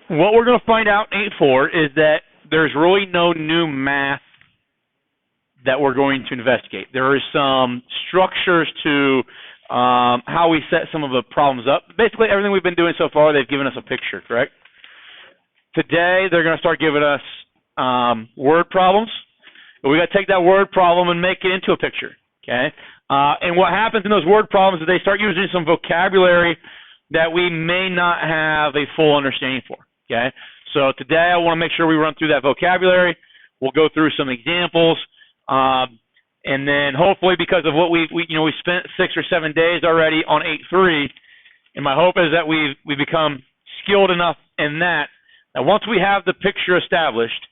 what we're going to find out in 8.4 is that there's really no new math that we're going to investigate. There is some structures to how we set some of the problems up. Basically, everything we've been doing so far, they've given us a picture, correct? Today, they're going to start giving us word problems. But we got to take that word problem and make it into a picture, okay? And what happens in those word problems is they start using some vocabulary that we may not have a full understanding for, okay? So today, I want to make sure we run through that vocabulary. We'll go through some examples. And then hopefully, because of what we spent 6 or 7 days already on 8.3, and my hope is that we become skilled enough in that once we have the picture established,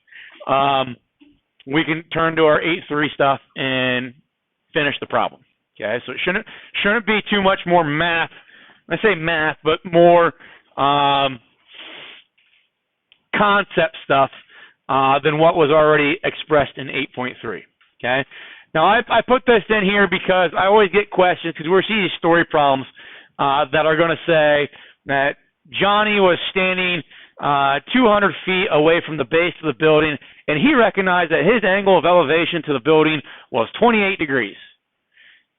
we can turn to our 8.3 stuff and finish the problem. Okay, so it shouldn't be too much more math. I say math, but more concept stuff than what was already expressed in 8.3. Okay. Now, I put this in here because I always get questions because we're seeing these story problems that are going to say that Johnny was standing 200 feet away from the base of the building, and he recognized that his angle of elevation to the building was 28 degrees.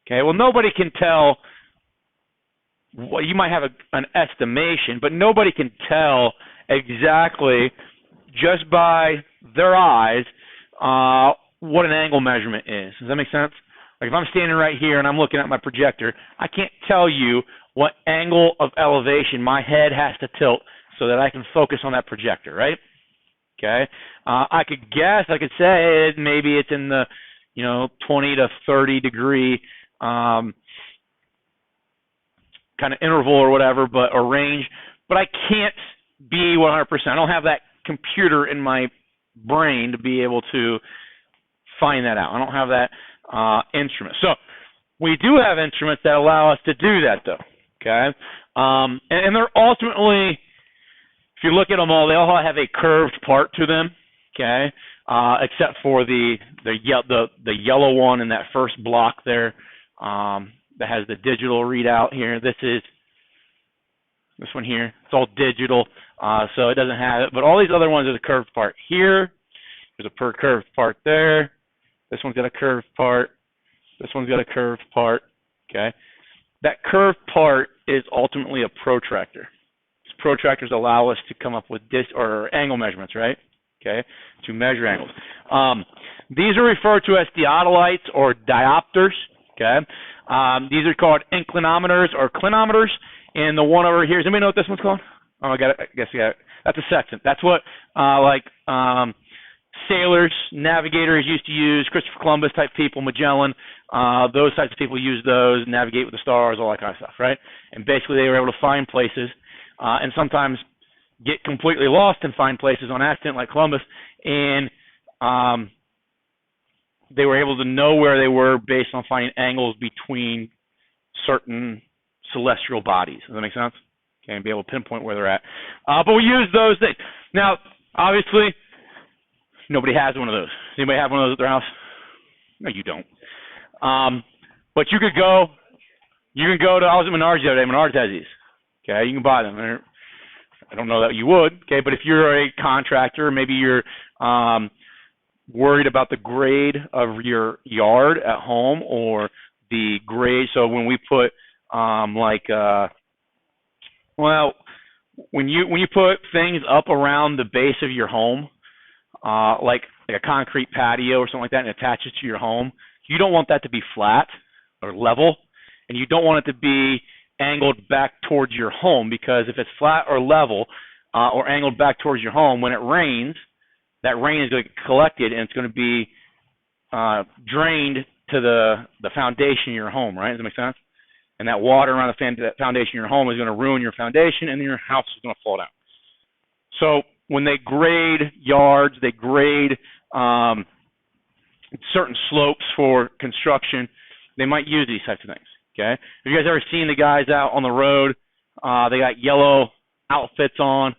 Okay. Well, nobody can tell. Well, you might have an estimation, but nobody can tell exactly just by their eyes what an angle measurement is. Does that make sense? Like if I'm standing right here and I'm looking at my projector, I can't tell you what angle of elevation my head has to tilt so that I can focus on that projector, right? Okay. I could guess, I could say maybe it's in the 20 to 30 degree kind of interval or whatever, or range, but I can't be 100%. I don't have that computer in my brain to be able to find that out. I don't have that instrument. So we do have instruments that allow us to do that, though. Okay, and they're ultimately, if you look at them all, they all have a curved part to them. Okay, except for the yellow one in that first block there that has the digital readout here. This one here. It's all digital, so it doesn't have it. But all these other ones are the curved part here. There's a curved part there. This one's got a curved part. This one's got a curved part. Okay. That curved part is ultimately a protractor. These protractors allow us to come up with angle measurements, right? Okay. To measure angles. These are referred to as theodolites or diopters. Okay. These are called inclinometers or clinometers. And the one over here, does anybody know what this one's called? Oh, I guess you got it. That's a sextant. That's what sailors, navigators used to use, Christopher Columbus type people, Magellan, those types of people use those, navigate with the stars, all that kind of stuff, right? And basically they were able to find places and sometimes get completely lost and find places on accident like Columbus, and they were able to know where they were based on finding angles between certain celestial bodies. Does that make sense? Okay, and be able to pinpoint where they're at. But we use those things. Now, obviously, nobody has one of those. Anybody have one of those at their house? No, you don't. But you can go to, I was at Menards the other day. Menards has these. Okay, you can buy them. I don't know that you would. Okay, but if you're a contractor, maybe you're worried about the grade of your yard at home or the grade. So when we put when you put things up around the base of your home, like a concrete patio or something like that, and attach it to your home, you don't want that to be flat or level, and you don't want it to be angled back towards your home, because if it's flat or level or angled back towards your home, when it rains, that rain is going to get collected and it's going to be drained to the foundation of your home, right? Does that make sense? And that water around the foundation of your home is going to ruin your foundation, and then your house is going to fall down. So when they grade yards, they grade certain slopes for construction, they might use these types of things. Okay, have you guys ever seen the guys out on the road? They got yellow outfits on.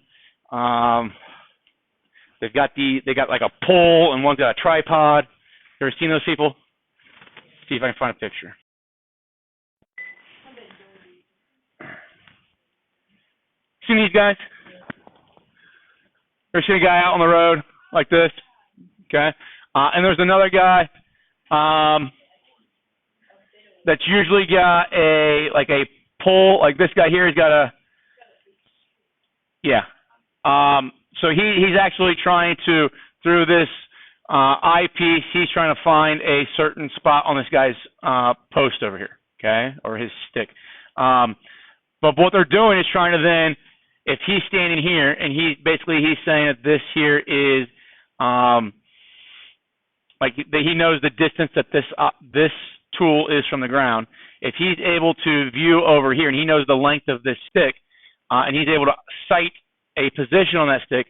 They got like a pole, and one's got a tripod. You ever seen those people? See if I can find a picture. Seen these guys? Ever seen a guy out on the road like this? Okay. And there's another guy that's usually got a pole, like this guy here. He's got a, yeah. So he's actually trying to, through this eyepiece, he's trying to find a certain spot on this guy's post over here, okay, or his stick. But what they're doing is trying to then, if he's standing here and he's saying that this here is like he knows the distance that this tool is from the ground. If he's able to view over here and he knows the length of this stick, and he's able to sight a position on that stick,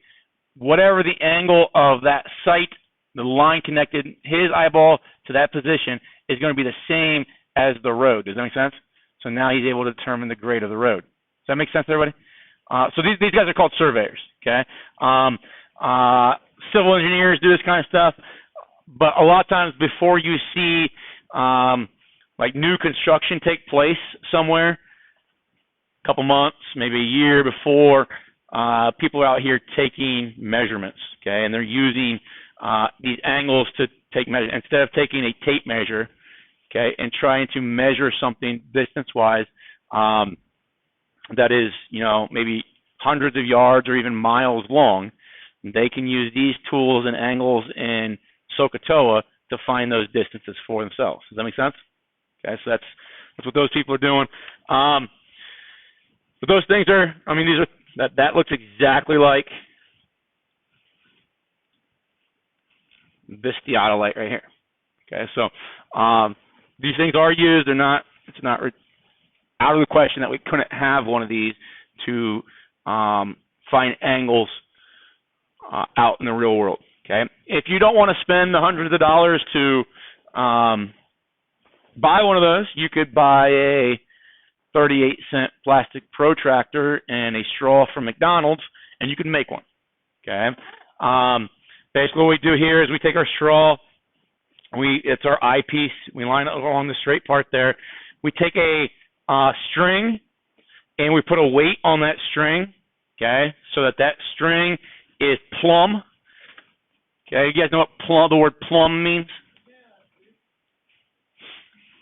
whatever the angle of that sight, the line connected his eyeball to that position is going to be the same as the road. Does that make sense? So now he's able to determine the grade of the road. Does that make sense to everybody? So these guys are called surveyors, okay? Civil engineers do this kind of stuff, but a lot of times before you see like new construction take place somewhere, a couple months, maybe a year before, people are out here taking measurements, okay? And they're using these angles to take measurements. Instead of taking a tape measure, okay, and trying to measure something distance-wise that is, maybe hundreds of yards or even miles long, they can use these tools and angles in SOHCAHTOA to find those distances for themselves. Does that make sense? Okay, so that's what those people are doing. But those things are, that looks exactly like this theodolite right here. Okay, so these things are used. They're not. It's not out of the question that we couldn't have one of these to find angles out in the real world. Okay, if you don't want to spend the hundreds of dollars to buy one of those, you could buy a 38-cent plastic protractor and a straw from McDonald's, and you can make one. Okay. Basically, what we do here is we take our straw. It's our eyepiece. We line it along the straight part there. We take a string and we put a weight on that string. Okay, so that string is plumb. Okay, you guys know what the word plumb means?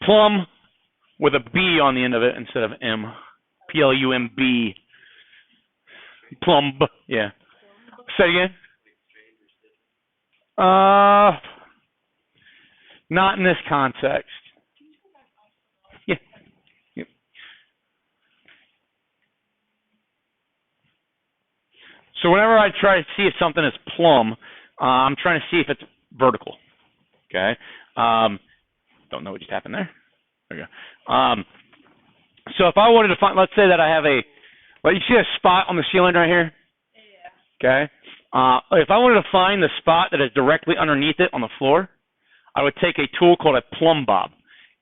Plumb with a B on the end of it instead of M. P-L-U-M-B. Plumb. Yeah. Say it again. Not in this context. Yeah. Yeah. So whenever I try to see if something is plumb, I'm trying to see if it's vertical. Okay. Don't know what just happened there. There you go. So if I wanted to find, let's say that I have you see a spot on the ceiling right here? Yeah. Okay. If I wanted to find the spot that is directly underneath it on the floor, I would take a tool called a plumb bob,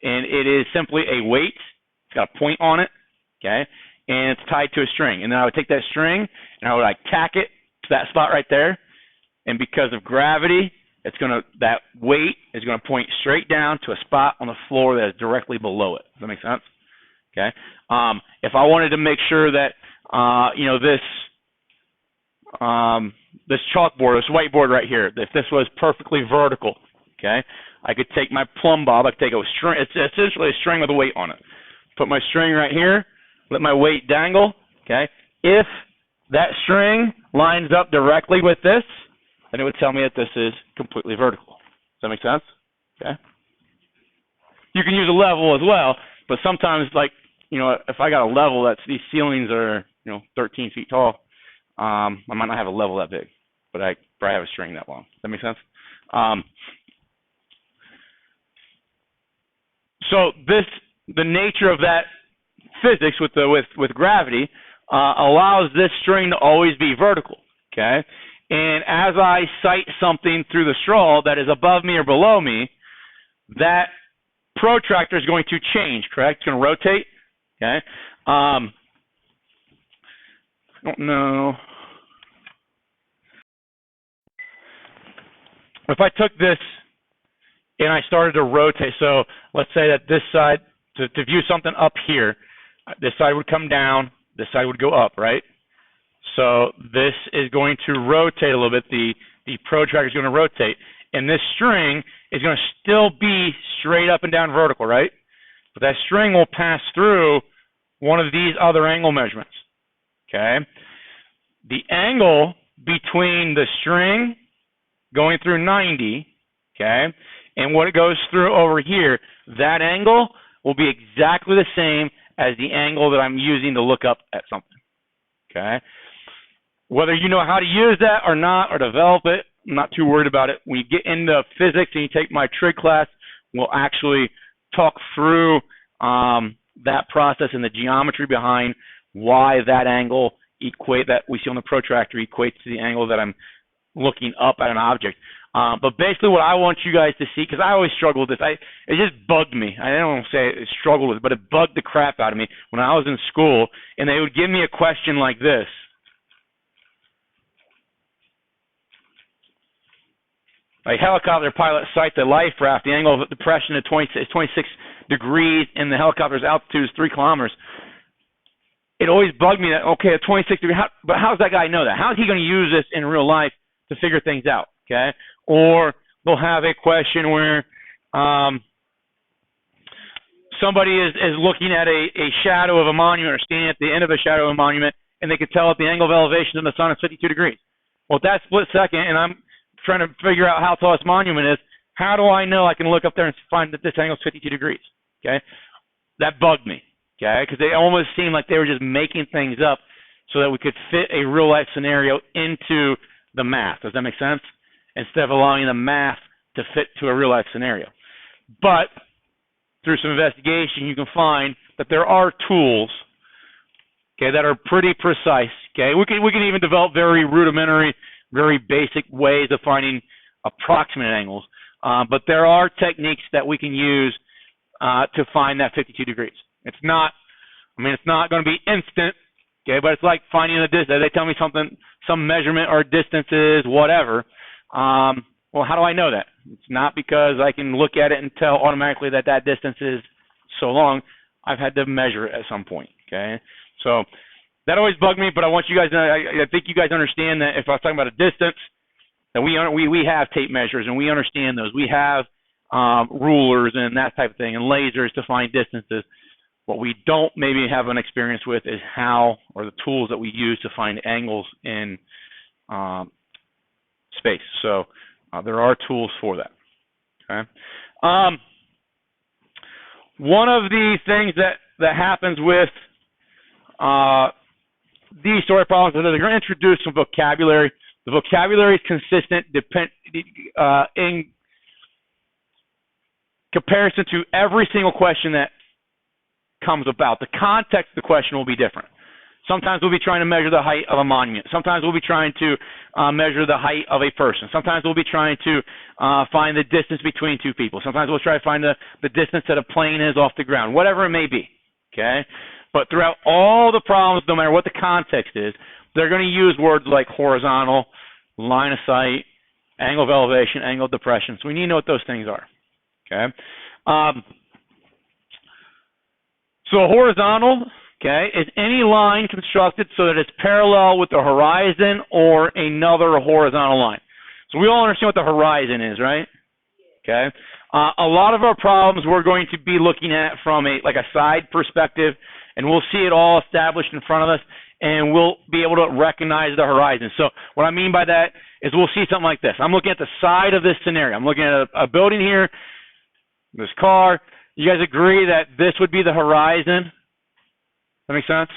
and it is simply a weight. It's got a point on it, okay, and it's tied to a string. And then I would take that string and I would tack it to that spot right there, and because of gravity, that weight is going to point straight down to a spot on the floor that is directly below it. Does that make sense? Okay. If I wanted to make sure that this chalkboard, this whiteboard right here, if this was perfectly vertical, okay, I could take my plumb bob. I could take a string. It's essentially a string with a weight on it. Put my string right here. Let my weight dangle. Okay. If that string lines up directly with this, then it would tell me that this is completely vertical. Does that make sense? Okay. You can use a level as well, but sometimes, if I got a level these ceilings are 13 feet tall, I might not have a level that big, but I probably have a string that long. Does that make sense? So the nature of that physics with gravity allows this string to always be vertical. Okay, and as I sight something through the straw that is above me or below me, that protractor is going to change. Correct? It's going to rotate. Okay. I don't know. If I took this and I started to rotate, so let's say that this side, to view something up here, this side would come down, this side would go up, right? So this is going to rotate a little bit. The protractor is going to rotate. And this string is going to still be straight up and down vertical, right? But that string will pass through one of these other angle measurements, okay? The angle between the string going through 90, okay, and what it goes through over here, that angle will be exactly the same as the angle that I'm using to look up at something, okay? Whether you know how to use that or not, or develop it, I'm not too worried about it. When you get into physics and you take my trig class, we'll actually talk through that process and the geometry behind why that angle that we see on the protractor equates to the angle that I'm looking up at an object. But basically what I want you guys to see, because I always struggle with this, it just bugged me. I don't want to say it struggled with it, but it bugged the crap out of me when I was in school, and they would give me a question like this. A helicopter pilot sights a life raft. The angle of depression is 26 degrees, and the helicopter's altitude is 3 kilometers. It always bugged me that, okay, at 26 degrees, but how does that guy know that? How is he going to use this in real life to figure things out, okay? Or they'll have a question where somebody is looking at a shadow of a monument or standing at the end of a shadow of a monument, and they can tell that the angle of elevation in the sun is 52 degrees. Well, at that split second, and I'm trying to figure out how tall this monument is, how do I know I can look up there and find that this angle is 52 degrees, okay? That bugged me, okay, because they almost seemed like they were just making things up so that we could fit a real-life scenario into the math. Does that make sense? Instead of allowing the math to fit to a real-life scenario. But through some investigation, you can find that there are tools, okay, that are pretty precise, okay? We can even develop very rudimentary, very basic ways of finding approximate angles. But there are techniques that we can use to find that 52 degrees. It's not going to be instant, okay, but it's like finding a distance. They tell me something, some measurement or distance is whatever. Well, how do I know that? It's not because I can look at it and tell automatically that that distance is so long. I've had to measure it at some point, okay? So that always bugged me, but I want you guys to know, I think you guys understand that if I was talking about a distance, that we have tape measures and we understand those. We have rulers and that type of thing and lasers to find distances. What we don't maybe have an experience with is how, or the tools that we use to find angles in space. So there are tools for that. Okay. One of the things that happens with these sort of problems is that they're going to introduce some vocabulary. The vocabulary is consistent in comparison to every single question that comes about. The context of the question will be different. Sometimes we'll be trying to measure the height of a monument. Sometimes we'll be trying to measure the height of a person. Sometimes we'll be trying to find the distance between two people. Sometimes we'll try to find the distance that a plane is off the ground, whatever it may be, okay? But throughout all the problems, no matter what the context is, they're going to use words like horizontal, line of sight, angle of elevation, angle of depression. So we need to know what those things are, okay? So a horizontal, okay, is any line constructed so that it's parallel with the horizon or another horizontal line. So we all understand what the horizon is, right? Okay. A lot of our problems we're going to be looking at from a side perspective, and we'll see it all established in front of us, and we'll be able to recognize the horizon. So what I mean by that is we'll see something like this. I'm looking at the side of this scenario. I'm looking at a building here, this car. You guys agree that this would be the horizon? That make sense?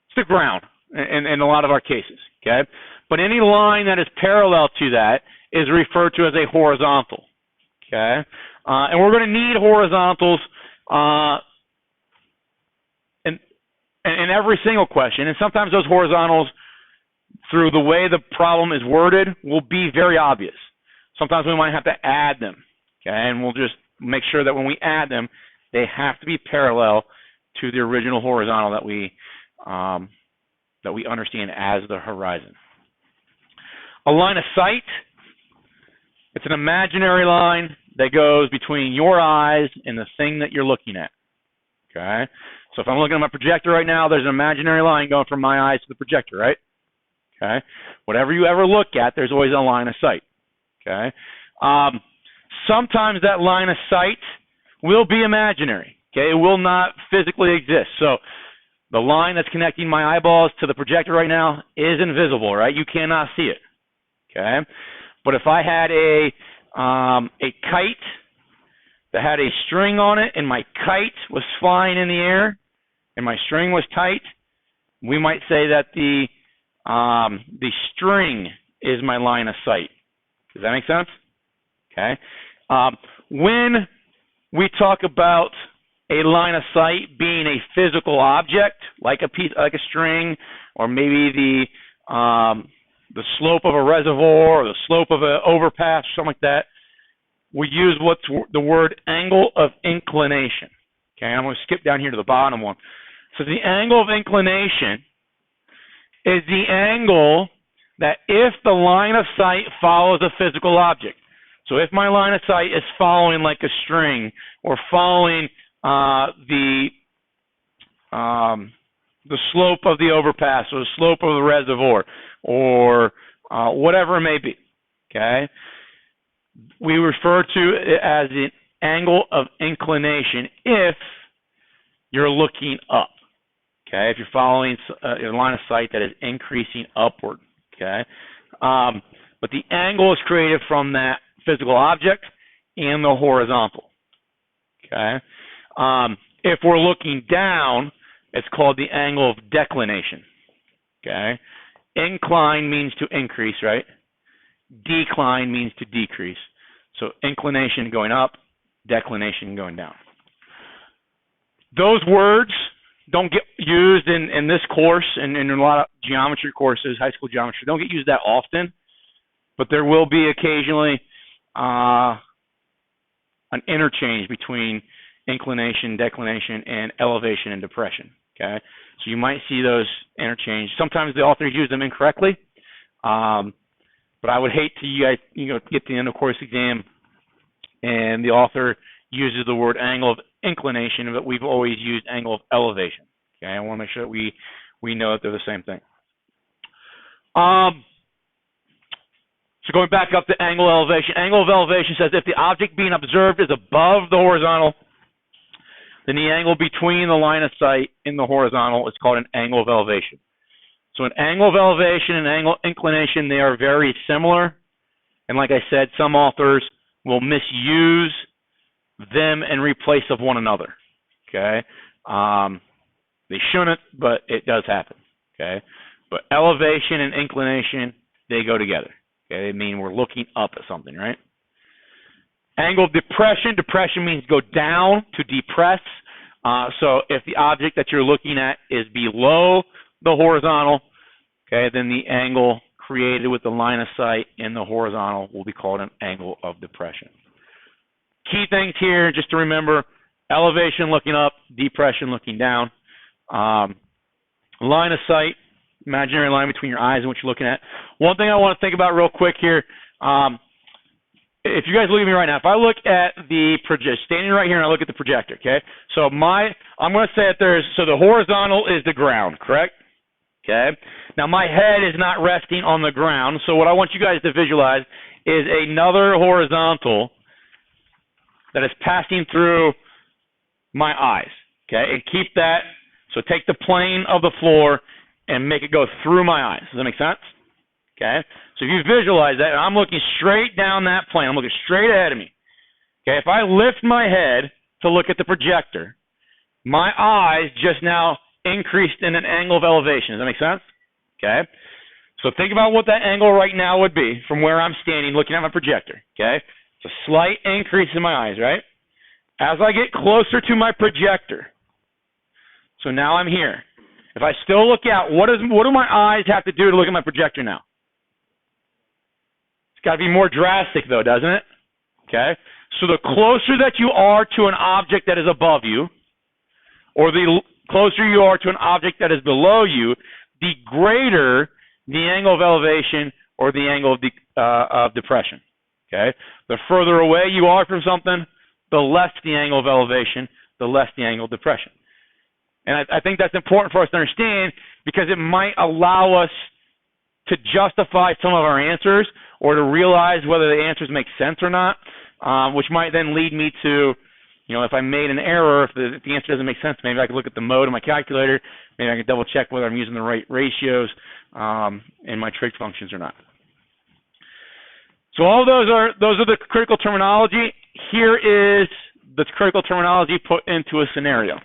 It's the ground in a lot of our cases, okay? But any line that is parallel to that is referred to as a horizontal, okay? And we're going to need horizontals in every single question. And sometimes those horizontals, through the way the problem is worded, will be very obvious. Sometimes we might have to add them, okay? And we'll just make sure that when we add them, they have to be parallel to the original horizontal that we understand as the horizon. A line of sight, it's an imaginary line that goes between your eyes and the thing that you're looking at, okay? So if I'm looking at my projector right now, there's an imaginary line going from my eyes to the projector, right? Okay? Whatever you ever look at, there's always a line of sight. Okay? Sometimes that line of sight will be imaginary. Okay? It will not physically exist. So the line that's connecting my eyeballs to the projector right now is invisible, right? You cannot see it. Okay? But if I had a kite that had a string on it and my kite was flying in the air and my string was tight, we might say that the string is my line of sight. Does that make sense? Okay. When we talk about a line of sight being a physical object, like a string, or maybe the slope of a reservoir or the slope of an overpass, something like that, we use what's the word angle of inclination. Okay, I'm going to skip down here to the bottom one. So the angle of inclination is the angle that if the line of sight follows a physical object. So if my line of sight is following like a string or following the slope of the overpass or the slope of the reservoir or whatever it may be, okay, we refer to it as the angle of inclination if you're looking up. Okay, if you're following a line of sight that is increasing upward. Okay, but the angle is created from that physical object and the horizontal. Okay, if we're looking down, it's called the angle of declination. Okay, incline means to increase, right? Decline means to decrease. So inclination going up, declination going down. Those words don't get used in this course and in a lot of geometry courses, high school geometry. They don't get used that often, but there will be occasionally an interchange between inclination, declination, and elevation and depression. Okay, so you might see those interchange. Sometimes the authors use them incorrectly, but I would hate to get to the end of course exam and the author uses the word angle of inclination, but we've always used angle of elevation. Okay, I want to make sure that we know that they're the same thing. So going back up to angle of elevation. Angle of elevation says if the object being observed is above the horizontal, then the angle between the line of sight and the horizontal is called an angle of elevation. So an angle of elevation and angle of inclination, they are very similar. And like I said, some authors will misuse them in replace of one another. Okay, they shouldn't, but it does happen. Okay, but elevation and inclination, they go together. Okay, they mean we're looking up at something, right? Angle of depression. Depression means go down, to depress. So if the object that you're looking at is below the horizontal, okay, then the angle created with the line of sight in the horizontal will be called an angle of depression. Key things here, just to remember: elevation looking up, depression looking down. Line of sight, imaginary line between your eyes and what you're looking at. One thing I want to think about real quick here, if you guys look at me right now, if I look at the projector, standing right here and I look at the projector, okay? So I'm going to say that so the horizontal is the ground, correct? Okay. Now my head is not resting on the ground, so what I want you guys to visualize is another horizontal that is passing through my eyes. Okay, and keep that. So take the plane of the floor and make it go through my eyes. Does that make sense? Okay. So if you visualize that, and I'm looking straight down that plane, I'm looking straight ahead of me. Okay. If I lift my head to look at the projector, my eyes just now increased in an angle of elevation. Does that make sense? Okay. So think about what that angle right now would be from where I'm standing looking at my projector. Okay. It's a slight increase in my eyes, right? As I get closer to my projector, so now I'm here. If I still look out, what do my eyes have to do to look at my projector now? It's got to be more drastic though, doesn't it? Okay. So the closer that you are to an object that is above you, or the closer you are to an object that is below you, the greater the angle of elevation or the angle of depression. Okay? The further away you are from something, the less the angle of elevation, the less the angle of depression. And I think that's important for us to understand because it might allow us to justify some of our answers or to realize whether the answers make sense or not, which might then lead me to, if I made an error, if the answer doesn't make sense, maybe I could look at the mode of my calculator, maybe I can double check whether I'm using the right ratios in my trig functions or not. So all those are the critical terminology. Here is the critical terminology put into a scenario.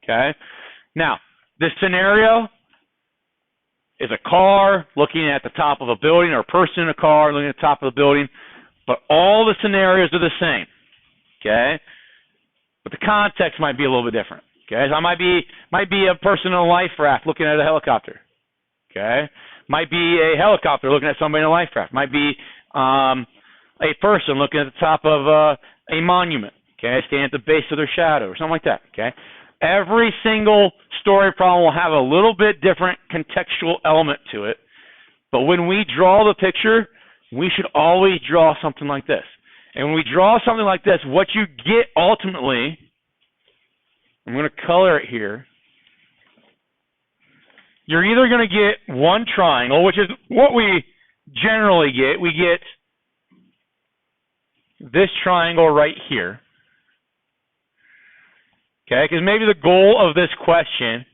Okay? Now, this scenario is a car looking at the top of a building, or a person in a car looking at the top of the building, but all the scenarios are the same. Okay? But the context might be a little bit different. Okay? So I might be a person in a life raft looking at a helicopter. Okay? Might be a helicopter looking at somebody in a life raft. Might be a person looking at the top of a monument. Okay? Standing at the base of their shadow or something like that. Okay? Every single story problem will have a little bit different contextual element to it. But when we draw the picture, we should always draw something like this. And when we draw something like this, what you get ultimately, I'm going to color it here, you're either going to get one triangle, which is what we generally get. We get this triangle right here. Okay, because maybe the goal of this question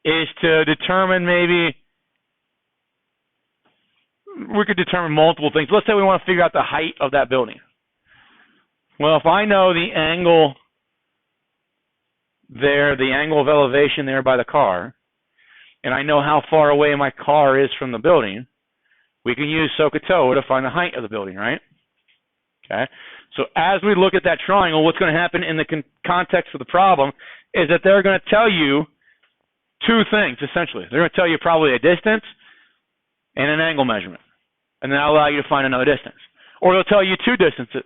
is to determine we could determine multiple things. Let's say we want to figure out the height of that building. Well, if I know the angle there, the angle of elevation there by the car, and I know how far away my car is from the building, we can use SOHCAHTOA to find the height of the building, right? Okay. So as we look at that triangle, what's going to happen in the context of the problem is that they're going to tell you two things, essentially. They're going to tell you probably a distance and an angle measurement, and then that'll allow you to find another distance. Or they'll tell you two distances,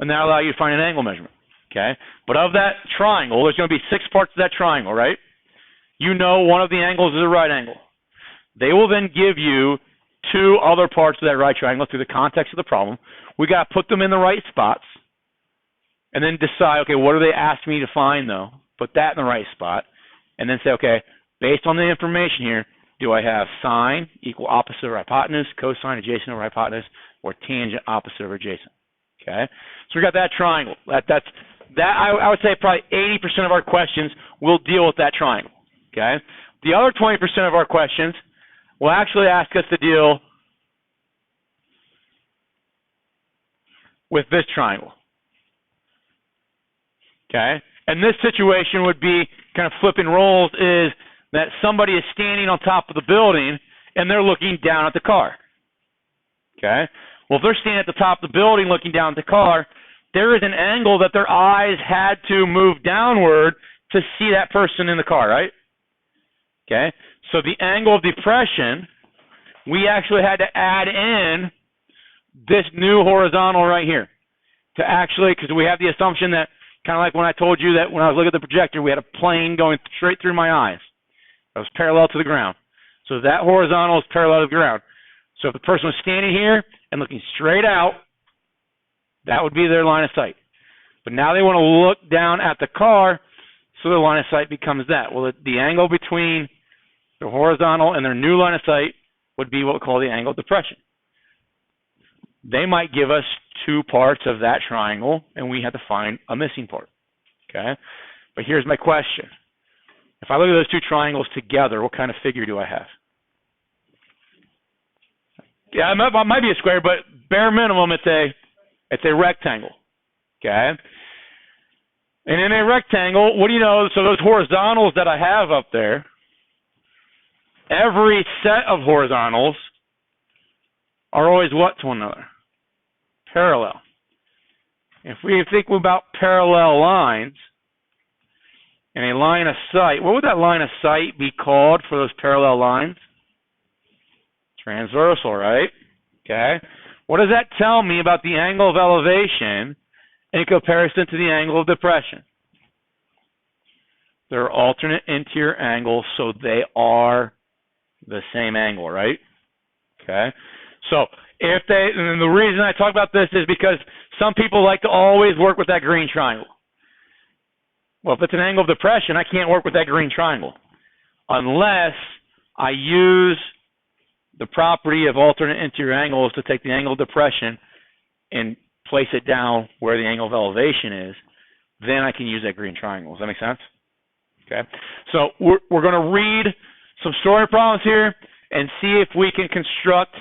and that'll allow you to find an angle measurement. Okay. But of that triangle, there's going to be 6 parts of that triangle, right? You know one of the angles is a right angle. They will then give you 2 other parts of that right triangle through the context of the problem. We got to put them in the right spots and then decide, okay, what do they ask me to find, though? Put that in the right spot and then say, okay, based on the information here, do I have sine equal opposite of hypotenuse, cosine adjacent over hypotenuse, or tangent opposite of adjacent? Okay? So we got that triangle. I would say probably 80% of our questions will deal with that triangle. Okay? The other 20% of our questions will actually ask us to deal with this triangle. Okay? And this situation would be kind of flipping roles, is that somebody is standing on top of the building and they're looking down at the car. Okay? Well, if they're standing at the top of the building looking down at the car, there is an angle that their eyes had to move downward to see that person in the car, right? Okay? So the angle of depression, we actually had to add in this new horizontal right here to actually, because we have the assumption that, kind of like when I told you that when I was looking at the projector, we had a plane going straight through my eyes. That was parallel to the ground. So that horizontal is parallel to the ground. So if the person was standing here and looking straight out, that would be their line of sight. But now they want to look down at the car, so their line of sight becomes that. Well, the angle between the horizontal and their new line of sight would be what we call the angle of depression. They might give us 2 parts of that triangle, and we have to find a missing part. Okay? But here's my question. If I look at those 2 triangles together, what kind of figure do I have? Yeah, it might be a square, but bare minimum, it's a rectangle. Okay? And in a rectangle, what do you know? So those horizontals that I have up there, every set of horizontals are always what to one another? Parallel. If we think about parallel lines and a line of sight, what would that line of sight be called for those parallel lines? Transversal, right? Okay. What does that tell me about the angle of elevation in comparison to the angle of depression? They're alternate interior angles, so they are the same angle, right? Okay. So and the reason I talk about this is because some people like to always work with that green triangle. Well, if it's an angle of depression, I can't work with that green triangle unless I use the property of alternate interior angle is to take the angle of depression and place it down where the angle of elevation is, then I can use that green triangle. Does that make sense? Okay. So we're going to read some story problems here and see if we can construct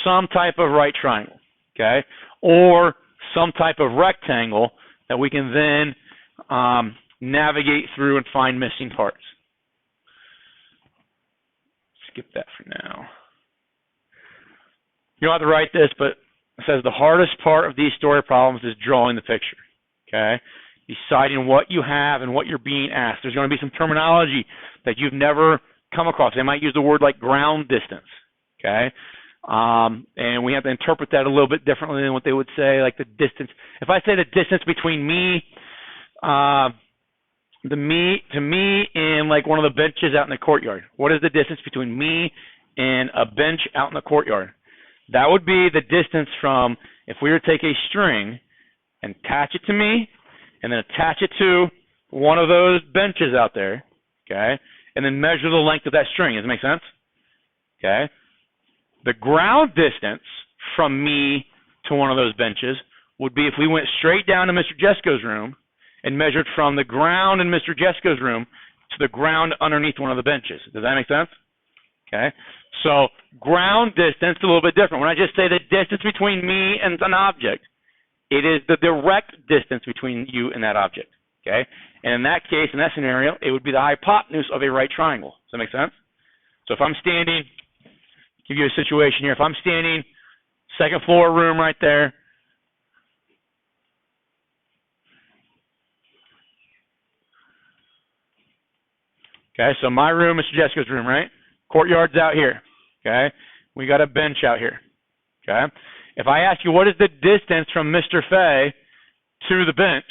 some type of right triangle, okay, or some type of rectangle that we can then navigate through and find missing parts. Skip that for now. You don't have to write this, but it says the hardest part of these story problems is drawing the picture, okay? Deciding what you have and what you're being asked. There's going to be some terminology that you've never come across. They might use the word like ground distance, okay? And we have to interpret that a little bit differently than what they would say, like the distance. If I say the distance between me, to me and like one of the benches out in the courtyard, what is the distance between me and a bench out in the courtyard? That would be the distance from, if we were to take a string and attach it to me and then attach it to one of those benches out there, okay, and then measure the length of that string. Does that make sense? Okay. The ground distance from me to one of those benches would be if we went straight down to Mr. Jesko's room and measured from the ground in Mr. Jesko's room to the ground underneath one of the benches. Does that make sense? Okay. So ground distance is a little bit different. When I just say the distance between me and an object, it is the direct distance between you and that object. Okay. And in that case, in that scenario, it would be the hypotenuse of a right triangle. Does that make sense? So if I'm standing, give you a situation here. If I'm standing, second floor room right there. Okay, so my room is Jessica's room, right? Courtyard's out here. Okay, we got a bench out here. Okay, if I ask you what is the distance from Mr. Fay to the bench,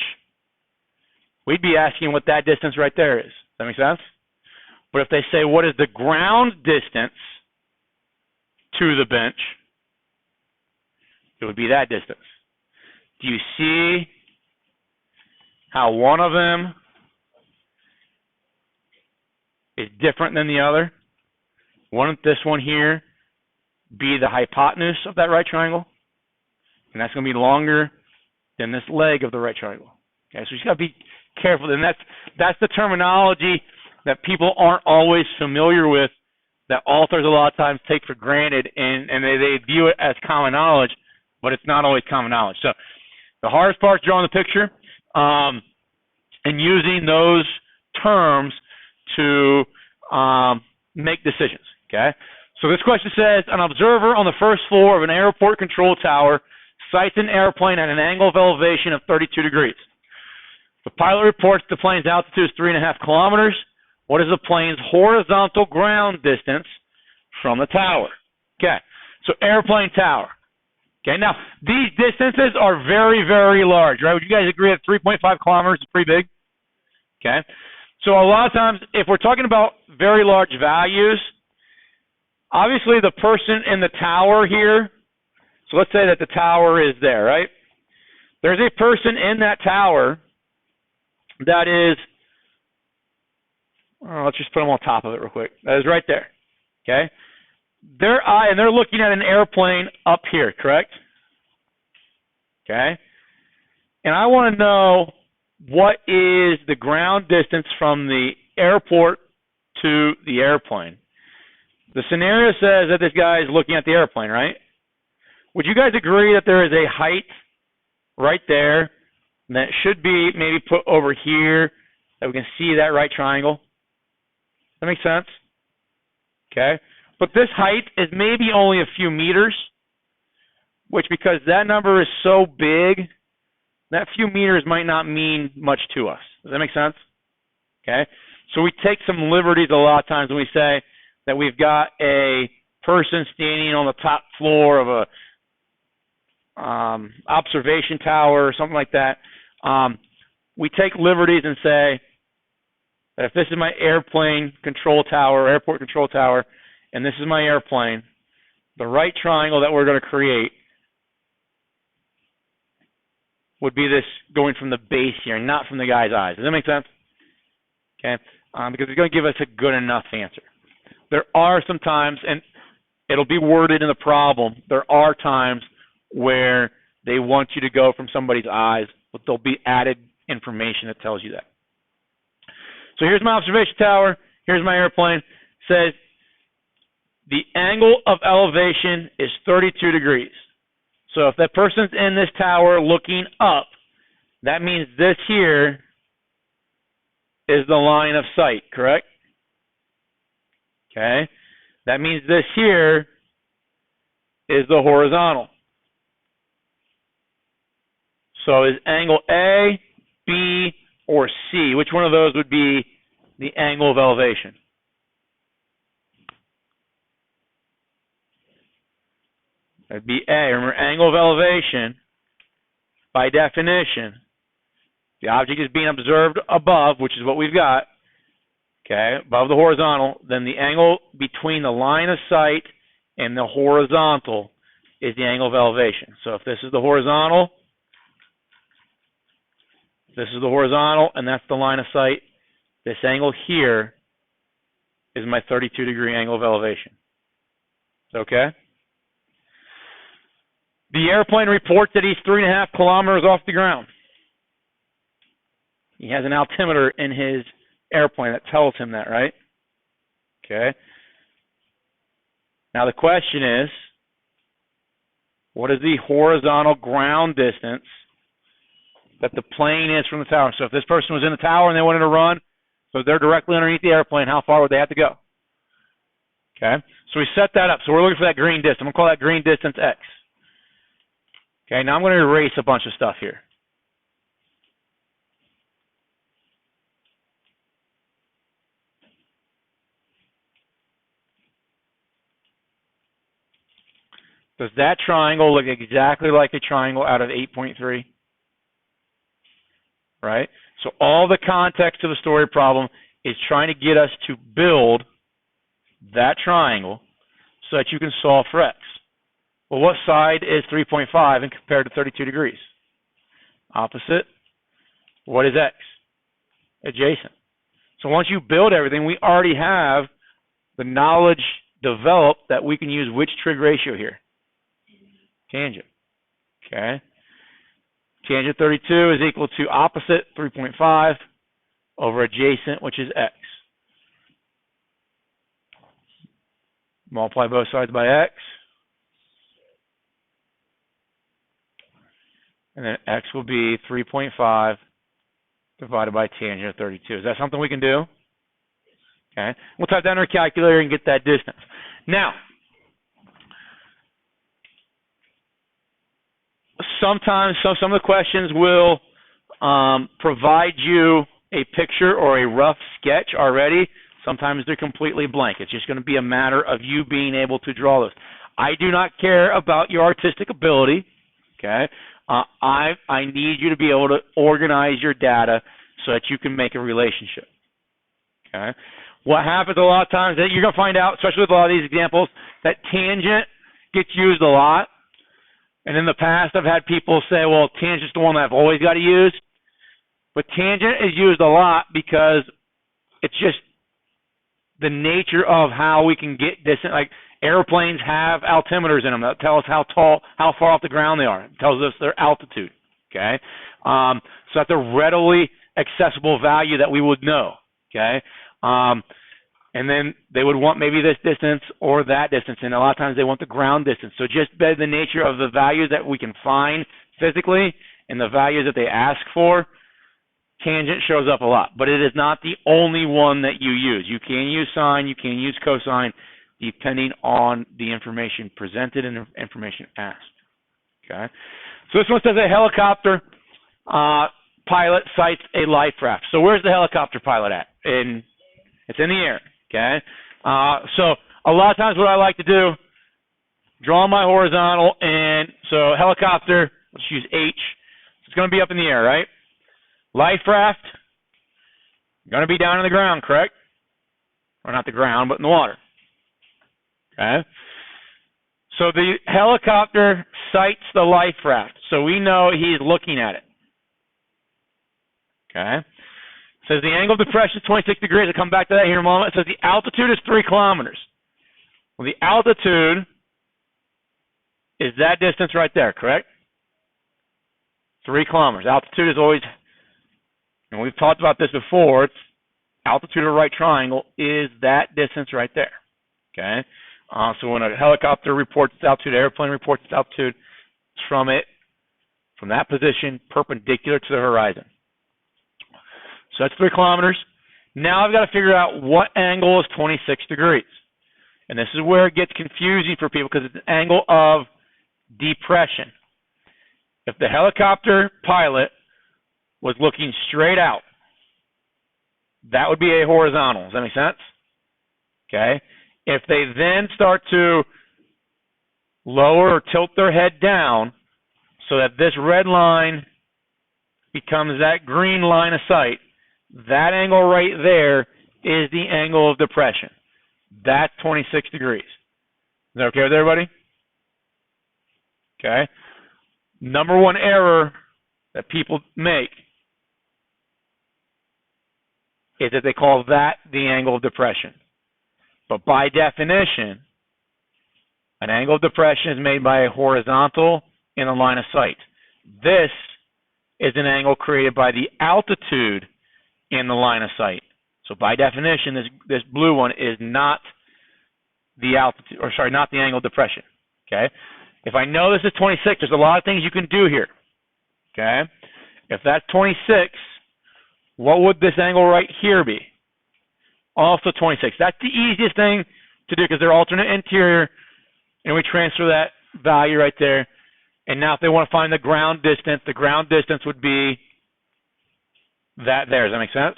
we'd be asking what that distance right there is. Does that make sense? But if they say what is the ground distance to the bench, it would be that distance. Do you see how one of them is different than the other? Wouldn't this one here be the hypotenuse of that right triangle? And that's going to be longer than this leg of the right triangle. Okay, so you just got to be careful. And that's the terminology that people aren't always familiar with, that authors a lot of times take for granted, and they view it as common knowledge, but it's not always common knowledge. So the hardest part is drawing the picture and using those terms to make decisions. Okay, so this question says, an observer on the first floor of an airport control tower sights an airplane at an angle of elevation of 32 degrees. The pilot reports the plane's altitude is 3.5 kilometers. What is the plane's horizontal ground distance from the tower? Okay, so airplane tower. Okay, now these distances are very, very large, right? Would you guys agree that 3.5 kilometers is pretty big? Okay, so a lot of times if we're talking about very large values, obviously the person in the tower here, so let's say that the tower is there, right? There's a person in that tower that is, let's just put them on top of it real quick. That is right there, okay? And they're looking at an airplane up here, correct? Okay? And I want to know what is the ground distance from the airport to the airplane. The scenario says that this guy is looking at the airplane, right? Would you guys agree that there is a height right there that should be maybe put over here that we can see that right triangle? That makes sense? Okay. But this height is maybe only a few meters, which, because that number is so big, that few meters might not mean much to us. Does that make sense? Okay. So we take some liberties a lot of times when we say that we've got a person standing on the top floor of a observation tower or something like that. We take liberties and say that if this is my airplane control tower, airport control tower, and this is my airplane, the right triangle that we're going to create would be this going from the base here, not from the guy's eyes. Does that make sense? Okay, because it's going to give us a good enough answer. There are some times, and it'll be worded in the problem. There are times where they want you to go from somebody's eyes, but there'll be added information that tells you that. So here's my observation tower. Here's my airplane. It says the angle of elevation is 32 degrees. So if that person's in this tower looking up, that means this here is the line of sight, correct? Okay. That means this here is the horizontal. So is angle A, B, or C? Which one of those would be the angle of elevation? That'd be A. Remember, angle of elevation, by definition, the object is being observed above, which is what we've got, okay, above the horizontal. Then the angle between the line of sight and the horizontal is the angle of elevation. So if this is the horizontal, and that's the line of sight, this angle here is my 32-degree angle of elevation. Okay? The airplane reports that he's 3.5 kilometers off the ground. He has an altimeter in his airplane that tells him that, right? Okay. Now the question is, what is the horizontal ground distance that the plane is from the tower? So if this person was in the tower and they wanted to run, so they're directly underneath the airplane, how far would they have to go? Okay. So we set that up. So we're looking for that green distance. I'm going to call that green distance X. Okay. Now I'm going to erase a bunch of stuff here. Does that triangle look exactly like a triangle out of 8.3? Right? So all the context of the story problem is trying to get us to build that triangle so that you can solve for X. Well, what side is 3.5 and compared to 32 degrees? Opposite. What is X? Adjacent. So once you build everything, we already have the knowledge developed that we can use which trig ratio here? Tangent. Okay. Tangent 32 is equal to opposite 3.5 over adjacent, which is X. Multiply both sides by X. And then X will be 3.5 divided by tangent of 32. Is that something we can do? Okay. We'll type that in our calculator and get that distance. Now, sometimes some of the questions will provide you a picture or a rough sketch already. Sometimes they're completely blank. It's just going to be a matter of you being able to draw those. I do not care about your artistic ability. Okay, I need you to be able to organize your data so that you can make a relationship. Okay, what happens a lot of times that you're going to find out, especially with a lot of these examples, that tangent gets used a lot. And in the past, I've had people say, well, tangent's the one that I've always got to use. But tangent is used a lot because it's just the nature of how we can get distance. Like airplanes have altimeters in them that tell us how far off the ground they are. It tells us their altitude. Okay, so that's a readily accessible value that we would know. Okay, and then they would want maybe this distance or that distance, and a lot of times they want the ground distance. So just by the nature of the values that we can find physically and the values that they ask for, tangent shows up a lot. But it is not the only one that you use. You can use sine, you can use cosine, depending on the information presented and the information asked. Okay. So this one says a helicopter pilot sights a life raft. So where's the helicopter pilot at? It's in the air. Okay. So a lot of times what I like to do, draw my horizontal, and so helicopter, let's use H. It's going to be up in the air, right? Life raft, going to be down on the ground, correct? Or not the ground, but in the water. Okay. So the helicopter sights the life raft. So we know he's looking at it. Okay. It says the angle of depression is 26 degrees. I'll come back to that here in a moment. It says the altitude is 3 kilometers. Well, the altitude is that distance right there, correct? 3 kilometers. Altitude is always, and we've talked about this before, it's altitude of a right triangle is that distance right there, okay? So when a helicopter reports its altitude, airplane reports its altitude, it's from that position perpendicular to the horizon. So that's 3 kilometers. Now I've got to figure out what angle is 26 degrees. And this is where it gets confusing for people because it's an angle of depression. If the helicopter pilot was looking straight out, that would be a horizontal. Does that make sense? Okay. If they then start to lower or tilt their head down so that this red line becomes that green line of sight, that angle right there is the angle of depression. That's 26 degrees. Is that okay with everybody? Okay. Number one error that people make is that they call that the angle of depression. But by definition, an angle of depression is made by a horizontal in a line of sight. This is an angle created by the altitude in the line of sight. So by definition, this blue one is not the altitude, or sorry, not the angle of depression. Okay? If I know this is 26, there's a lot of things you can do here. Okay? If that's 26, what would this angle right here be? Also 26. That's the easiest thing to do because they're alternate interior, and we transfer that value right there. And now if they want to find the ground distance would be that there. Does that make sense?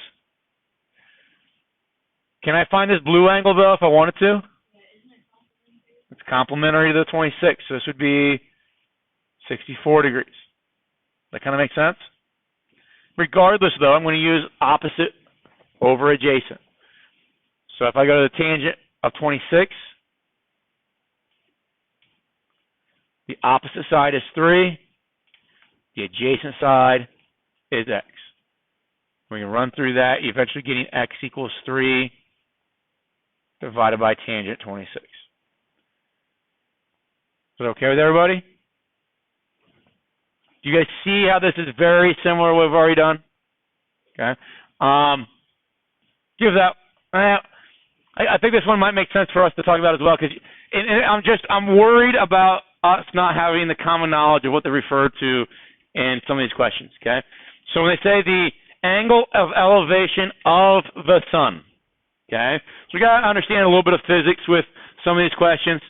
Can I find this blue angle, though, if I wanted to? It's complementary to the 26, so this would be 64 degrees. That kind of makes sense? Regardless, though, I'm going to use opposite over adjacent. So if I go to the tangent of 26, the opposite side is 3. The adjacent side is x. We can run through that, you're eventually getting x equals 3 divided by tangent 26. Is that okay with everybody? Do you guys see how this is very similar to what we've already done? Okay. Give that. I think this one might make sense for us to talk about as well, because I'm worried about us not having the common knowledge of what they refer to in some of these questions. Okay. So when they say the angle of elevation of the sun, okay, so we got to understand a little bit of physics with some of these questions.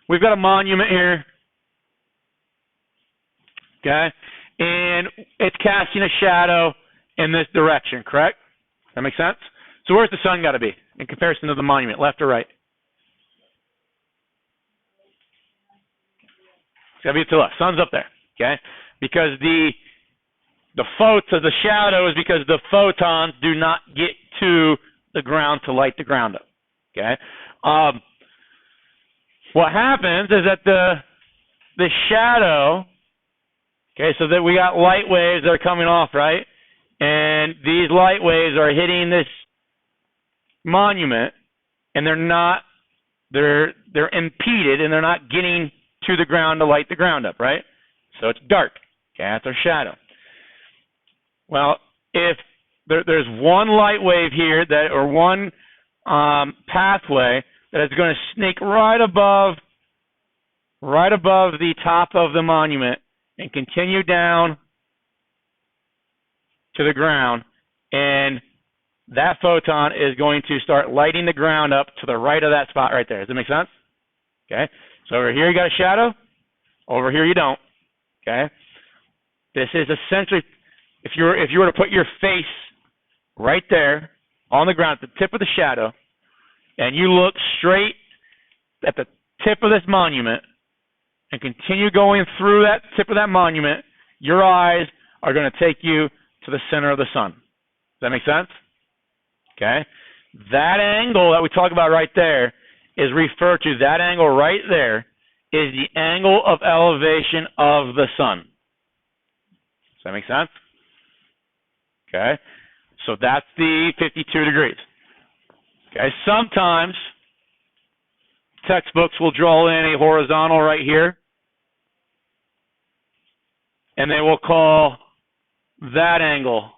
We've got a monument here, okay, and it's casting a shadow in this direction, correct? That makes sense? So where's the sun got to be in comparison to the monument, left or right? It's got to be to the left. Sun's up there, okay? Because the shadow is because the photons do not get to the ground to light the ground up, okay? What happens is that the shadow, okay, so that we got light waves that are coming off, right? And these light waves are hitting this monument, and they're impeded, and they're not getting to the ground to light the ground up, right? So it's dark, okay, that's our shadow. Well, if there's one light wave here or one pathway that is going to sneak right above the top of the monument and continue down to the ground, and that photon is going to start lighting the ground up to the right of that spot right there. Does that make sense? Okay. So over here you got a shadow. Over here you don't. Okay. This is essentially, if you were to put your face right there on the ground at the tip of the shadow, and you look straight at the tip of this monument and continue going through that tip of that monument, your eyes are going to take you to the center of the sun. Does that make sense? Okay. That angle that we talk about right there is referred to, that angle right there is the angle of elevation of the sun. Does that make sense? Okay. So that's the 52 degrees. Okay. Sometimes textbooks will draw in a horizontal right here, and they will call that angle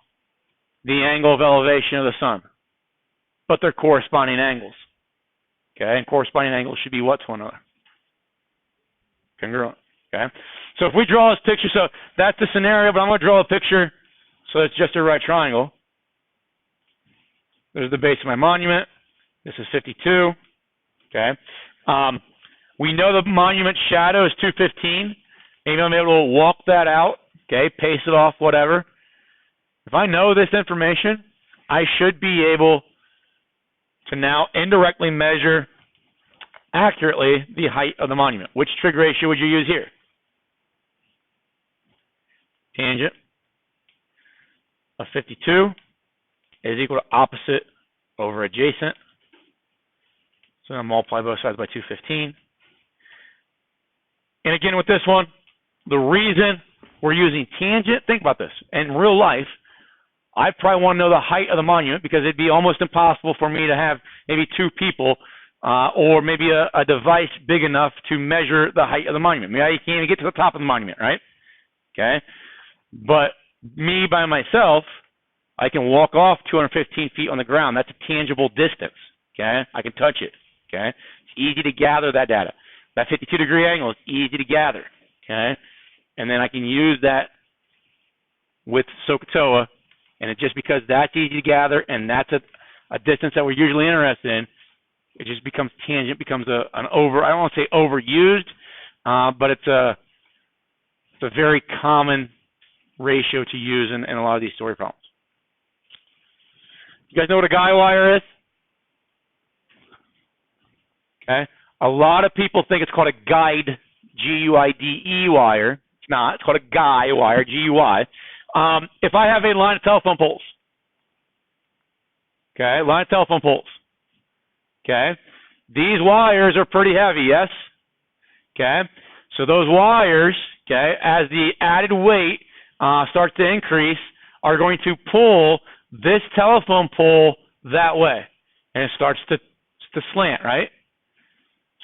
the angle of elevation of the sun. But they're corresponding angles. Okay, and corresponding angles should be what to one another? Congruent. Okay, so if we draw this picture, so that's the scenario, but I'm going to draw a picture so it's just a right triangle. There's the base of my monument. This is 52. Okay, we know the monument shadow is 215. Maybe I'm able to walk that out. Okay, pace it off, whatever. If I know this information, I should be able to now indirectly measure accurately the height of the monument. Which trig ratio would you use here? Tangent of 52 is equal to opposite over adjacent. So I'm going to multiply both sides by 215. And again with this one, the reason we're using tangent, think about this. In real life, I probably want to know the height of the monument because it'd be almost impossible for me to have maybe two people or maybe a device big enough to measure the height of the monument. Maybe you can't even get to the top of the monument, right? Okay. But me by myself, I can walk off 215 feet on the ground. That's a tangible distance. Okay. I can touch it. Okay. It's easy to gather that data. That 52-degree angle is easy to gather. Okay. And then I can use that with SOHCAHTOA. And it just because that's easy to gather and that's a distance that we're usually interested in, it just becomes tangent, becomes an over, I don't want to say overused, but it's a very common ratio to use in a lot of these story problems. You guys know what a guy wire is? Okay. A lot of people think it's called a guide, G-U-I-D-E wire. It's not. It's called a guy wire, G-U-I. If I have a line of telephone poles, okay, line of telephone poles, okay, these wires are pretty heavy, yes? Okay, so those wires, okay, as the added weight starts to increase, are going to pull this telephone pole that way, and it starts to slant, right?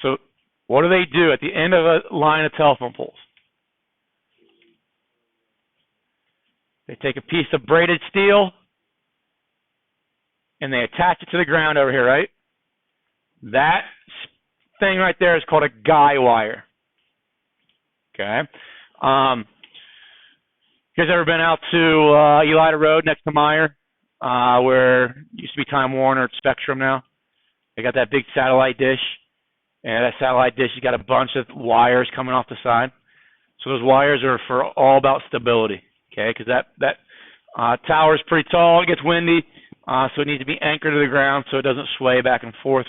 So what do they do at the end of a line of telephone poles? They take a piece of braided steel and they attach it to the ground over here, right? That thing right there is called a guy wire. Okay. You guys ever been out to Elida Road next to Meyer, where it used to be Time Warner, it's Spectrum now? They got that big satellite dish, and that satellite dish has got a bunch of wires coming off the side. So those wires are for all about stability. Okay, because that tower is pretty tall, it gets windy, so it needs to be anchored to the ground so it doesn't sway back and forth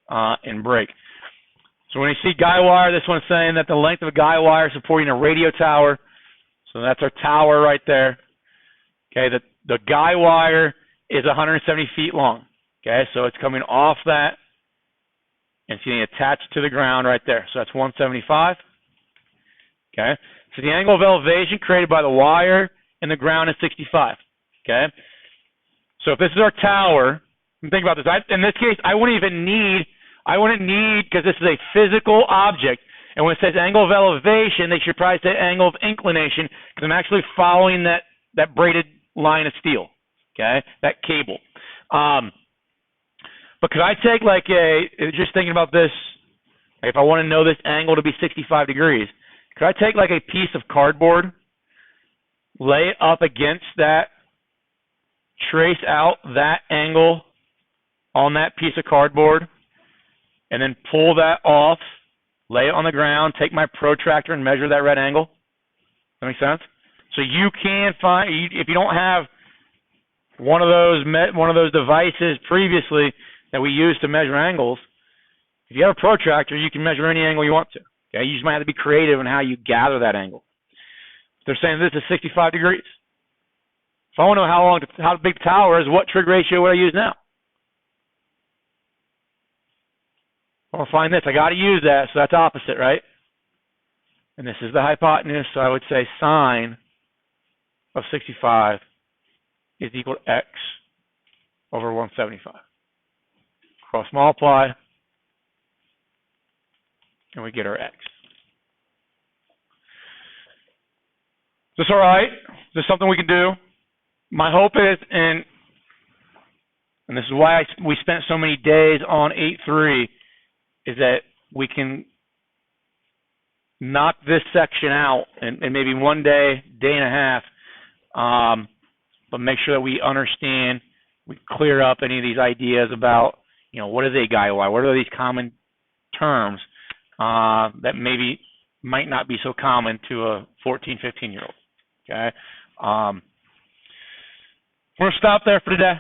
and break. So when you see guy wire, this one's saying that the length of a guy wire is supporting a radio tower. So that's our tower right there. Okay, the guy wire is 170 feet long. Okay, so it's coming off that and it's getting attached to the ground right there. So that's 175. Okay. So the angle of elevation created by the wire and the ground is 65. Okay. So if this is our tower, think about this. In this case, I wouldn't need, because this is a physical object. And when it says angle of elevation, they should probably say angle of inclination because I'm actually following that braided line of steel. Okay. That cable. But could I take just thinking about this, if I want to know this angle to be 65 degrees, could I take like a piece of cardboard, lay it up against that, trace out that angle on that piece of cardboard, and then pull that off, lay it on the ground, take my protractor and measure that red angle? That make sense? So you can find, if you don't have one of those devices previously that we use to measure angles, if you have a protractor, you can measure any angle you want to. Okay, you just might have to be creative in how you gather that angle. They're saying this is 65 degrees. If I want to know how big the tower is, what trig ratio would I use now? I want to find this. I got to use that, so that's opposite, right? And this is the hypotenuse, so I would say sine of 65 is equal to x over 175. Cross multiply. and we get our X. Is this all right? Is this something we can do? My hope is, and this is why we spent so many days on 8.3, is that we can knock this section out in maybe one day, day and a half, but make sure that we understand, we clear up any of these ideas about, what is a guy Y? What are these common terms that maybe might not be so common to a 14, 15-year-old, okay? We're going to stop there for today.